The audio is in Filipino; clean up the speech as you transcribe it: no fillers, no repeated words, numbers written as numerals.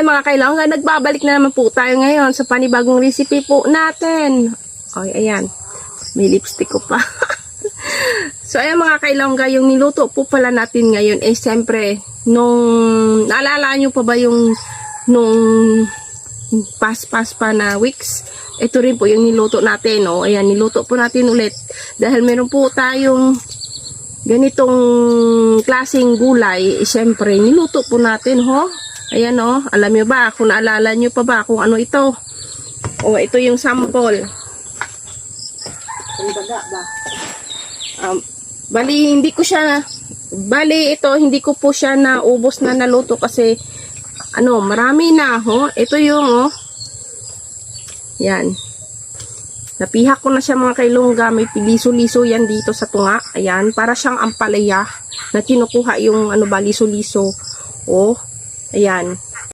mga kailangan, nagbabalik na naman po tayo ngayon sa panibagong recipe po natin. Ay, ayan. May lipstick ko pa. So, ayan mga kailangan, yung niluto po pala natin ngayon, eh, siyempre, naalala nyo pa ba yung, nung pas pa na weeks? Ito rin po yung niluto natin, no? Ayan, niluto po natin ulit. Dahil meron po tayong ganitong klaseng gulay, eh, siyempre, niluto po natin, ho? Ayan, oh. Alam nyo ba, kung naalala nyo pa ba kung ano ito? O, ito yung sample. Bali, hindi ko po siya naubos na naluto kasi, marami na, ho? Ito yung, oh. Yan. Napihak ko na siya mga kailongga. May liso-liso yan dito sa tunga. Ayan. Para siyang ampalaya na kinukuha yung liso-liso. Oh. Ayan.